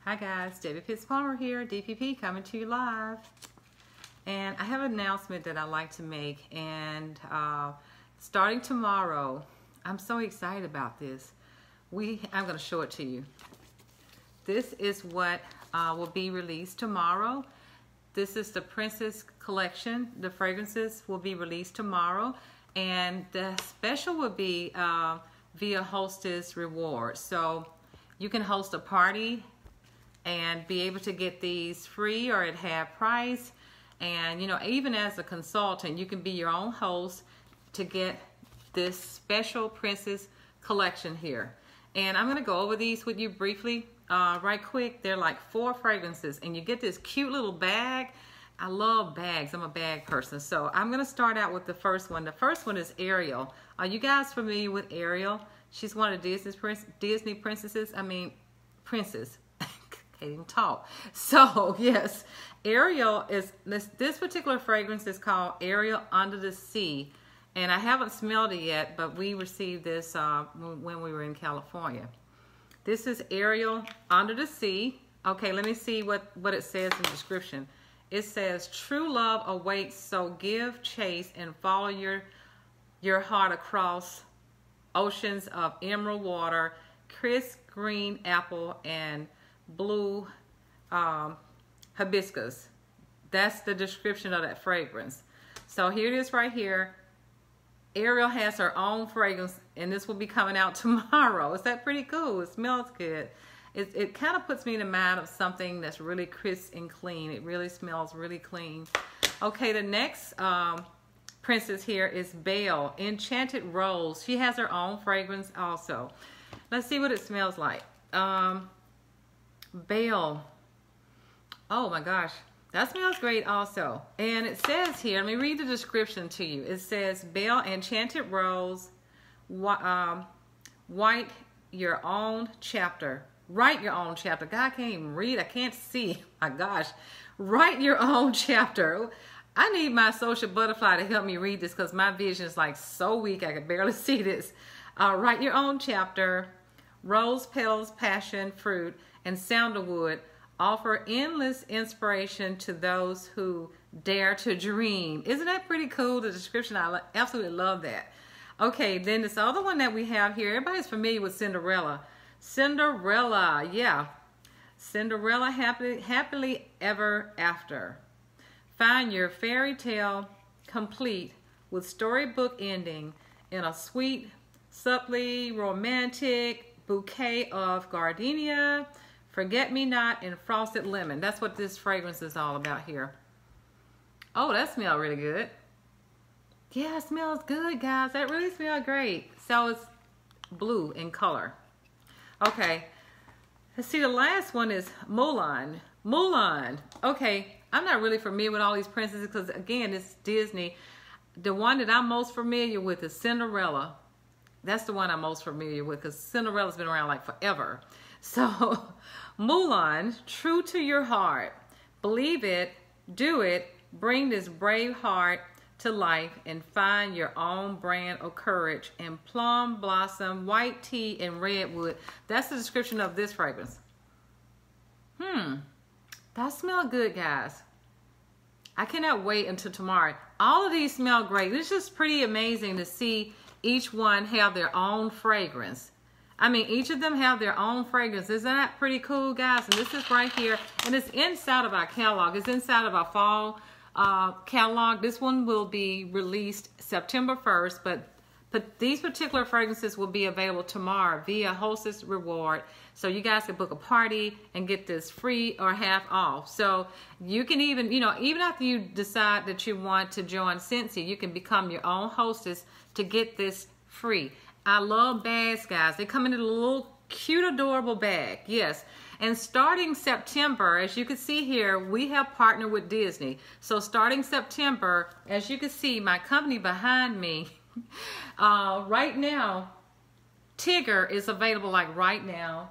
Hi guys, Debbie Pitts-Palmer here, DPP coming to you live. And I have an announcement that I'd like to make, and starting tomorrow, I'm so excited about this. I'm going to show it to you. This is what will be released tomorrow. This is the Princess Collection. The fragrances will be released tomorrow, and the special will be via Hostess Rewards. So you can host a party and be able to get these free or at half price. And you know, even as a consultant, you can be your own host to get this special Princess Collection here. And I'm gonna go over these with you briefly, right quick. They're like 4 fragrances, and you get this cute little bag. I love bags, I'm a bag person. So I'm gonna start out with the first one. The first one is Ariel. Are you guys familiar with Ariel? She's one of Disney princesses. I mean, princess. Can't even talk. So yes, Ariel is, this particular fragrance is called Ariel Under the Sea. And I haven't smelled it yet, but we received this when we were in California. This is Ariel Under the Sea. Okay, let me see what it says in the description. It says, true love awaits, so give chase and follow your heart across oceans of emerald water, crisp green apple, and blue hibiscus. That's the description of that fragrance. So here it is right here. Ariel has her own fragrance, and this will be coming out tomorrow. Is that pretty cool? It smells good. It kind of puts me in the mind of something that's really crisp and clean. It really smells really clean. Okay, the next princess here is Belle, Enchanted Rose. She has her own fragrance also. Let's see what it smells like. Belle. Oh my gosh, that smells great also. And it says here, let me read the description to you. It says, Belle, Enchanted Rose, write your own chapter. Write your own chapter. God, I can't even read. I can't see. My gosh. Write your own chapter. I need my social butterfly to help me read this because my vision is like so weak I can barely see this. Write your own chapter. Rose petals, passion, fruit, and sandalwood offer endless inspiration to those who dare to dream. Isn't that pretty cool? The description, I absolutely love that. Okay, then this other one that we have here, everybody's familiar with Cinderella. Cinderella, yeah. Cinderella happily ever after. Find your fairy tale complete with storybook ending in a sweet, subtly romantic bouquet of gardenia, forget-me-not, and frosted lemon. That's what this fragrance is all about here. Oh, that smells really good. Yeah, it smells good, guys. That really smells great. So it's blue in color. Okay, let's see, the last one is Mulan. Mulan. Okay, I'm not really familiar with all these princesses because, again, it's Disney. The one that I'm most familiar with is Cinderella. That's the one I'm most familiar with because Cinderella's been around like forever. So, Mulan, true to your heart. Believe it, do it, bring this brave heart to life and find your own brand of courage in plum blossom, white tea, and redwood. That's the description of this fragrance. That smells good, guys. I cannot wait until tomorrow. All of these smell great. It's just pretty amazing to see each one have their own fragrance. I mean, each of them have their own fragrance. Isn't that pretty cool, guys? And this is right here, and it's inside of our catalog. It's inside of our fall catalog. This one will be released September 1st, but these particular fragrances will be available tomorrow via Hostess Reward. So you guys can book a party and get this free or half off. So you can even, you know, even after you decide that you want to join Scentsy, you can become your own hostess to get this free. I love bags, guys. They come in a little cute, adorable bag. Yes. And starting September, as you can see here, we have partnered with Disney. So starting September, as you can see, my company behind me, right now, Tigger is available like right now.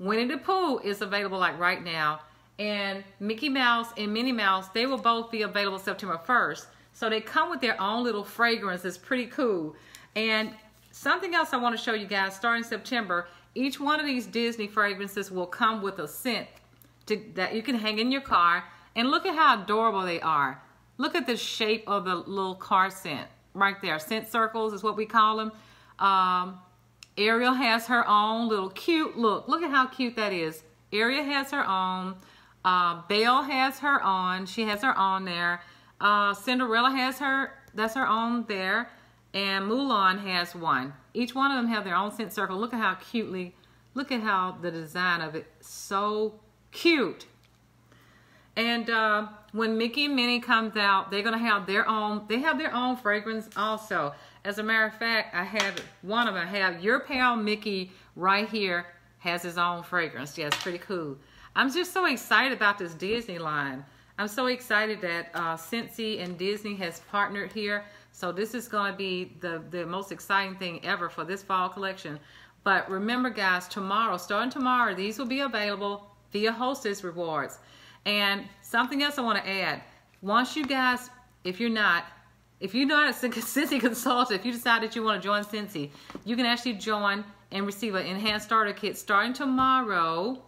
Winnie the Pooh is available like right now. And Mickey Mouse and Minnie Mouse, they will both be available September 1st. So they come with their own little fragrance. It's pretty cool. And something else I want to show you guys, starting September, each one of these Disney fragrances will come with a scent that you can hang in your car. And look at how adorable they are. Look at the shape of the little car scent right there. Scent circles is what we call them. Ariel has her own little cute look. Look at how cute that is. Ariel has her own. Belle has her own. She has her own there. Cinderella has her. That's her own there. And Mulan has one. Each one of them have their own scent circle. Look at how cutely. Look at how the design of it. So cute. And when Mickey and Minnie comes out, they're gonna have their own. They have their own fragrance also. As a matter of fact, I have one of them. I have Your Pal Mickey right here. Has his own fragrance. Yeah, it's pretty cool. I'm just so excited about this Disney line. I'm so excited that Scentsy and Disney has partnered here. So this is going to be the most exciting thing ever for this fall collection. But remember, guys, tomorrow, starting tomorrow, these will be available via Hostess Rewards. And something else I want to add. Once you guys, if you're not a Scentsy consultant, if you decide that you want to join Scentsy, you can actually join and receive an enhanced starter kit starting tomorrow.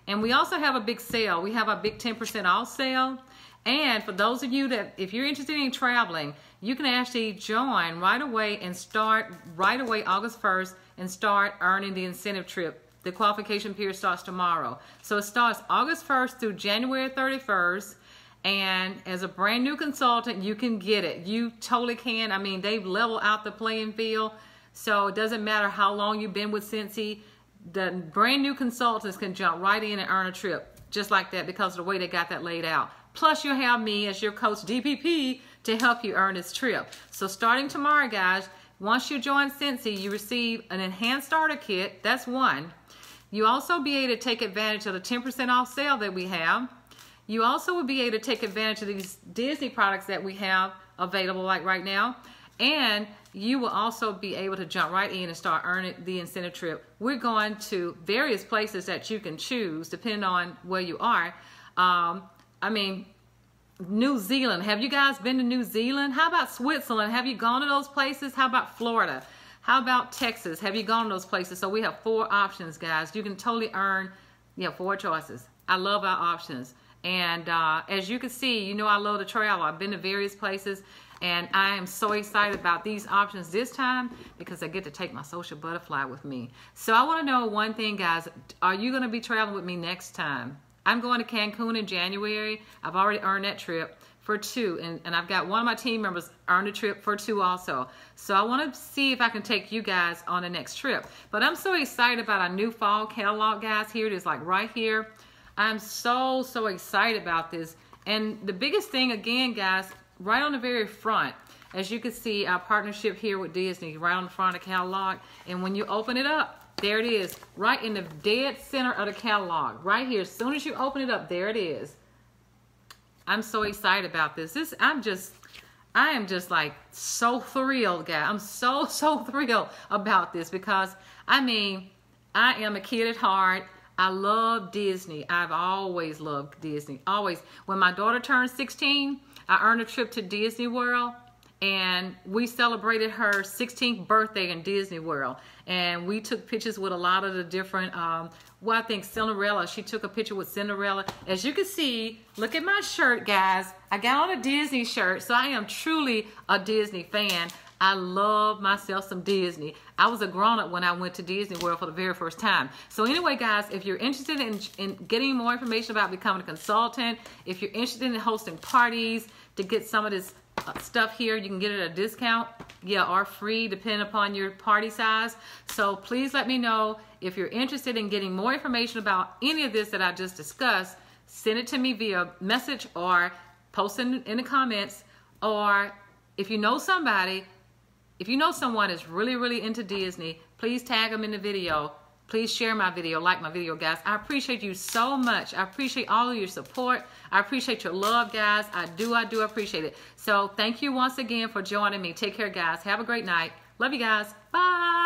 And we also have a big sale. We have a big 10% off sale. And for those of you that, if you're interested in traveling, you can actually join right away and start right away August 1st and start earning the incentive trip. The qualification period starts tomorrow. So it starts August 1st through January 31st. And as a brand new consultant, you can get it. You totally can. I mean, they've leveled out the playing field. So it doesn't matter how long you've been with Scentsy. The brand new consultants can jump right in and earn a trip just like that because of the way they got that laid out. Plus, you'll have me as your coach DPP to help you earn this trip. So starting tomorrow, guys, once you join Scentsy, you receive an enhanced starter kit. That's one. You also be able to take advantage of the 10% off sale that we have. You also will be able to take advantage of these Disney products that we have available like right now. And you will also be able to jump right in and start earning the incentive trip. We're going to various places that you can choose depending on where you are. I mean, New Zealand. Have you guys been to New Zealand? How about Switzerland? Have you gone to those places? How about Florida? How about Texas? Have you gone to those places? So we have 4 options, guys. You can totally earn, 4 choices. I love our options. And as you can see, you know I love to travel. I've been to various places. And I am so excited about these options this time because I get to take my social butterfly with me. So I want to know one thing, guys. Are you going to be traveling with me next time? I'm going to Cancun in January. I've already earned that trip for 2. And I've got one of my team members earn a trip for 2 also. So I want to see if I can take you guys on the next trip. But I'm so excited about our new fall catalog, guys. Here it is, like right here. I'm so excited about this. And the biggest thing, again, guys, right on the very front, as you can see, our partnership here with Disney, right on the front of the catalog. And when you open it up, there it is, right in the dead center of the catalog, right here. As soon as you open it up, there it is. I'm so excited about this. I am just like so thrilled, guys. I'm so thrilled about this because, I mean, I am a kid at heart. I love Disney. I've always loved Disney, always. When my daughter turned 16, I earned a trip to Disney World, and we celebrated her 16th birthday in Disney World. And we took pictures with a lot of the different, I think Cinderella. She took a picture with Cinderella. As you can see, look at my shirt, guys. I got on a Disney shirt, so I am truly a Disney fan. I love myself some Disney. I was a grown-up when I went to Disney World for the very first time. So anyway, guys, if you're interested in getting more information about becoming a consultant, if you're interested in hosting parties to get some of this stuff here, you can get it at a discount, or free, depending upon your party size. So please let me know if you're interested in getting more information about any of this that I just discussed. Send it to me via message or post in the comments. Or if you know somebody, if you know someone is really into Disney, please tag them in the video. Please share my video, like my video, guys. I appreciate you so much. I appreciate all of your support. I appreciate your love, guys. I do appreciate it. So thank you once again for joining me. Take care, guys. Have a great night. Love you guys. Bye.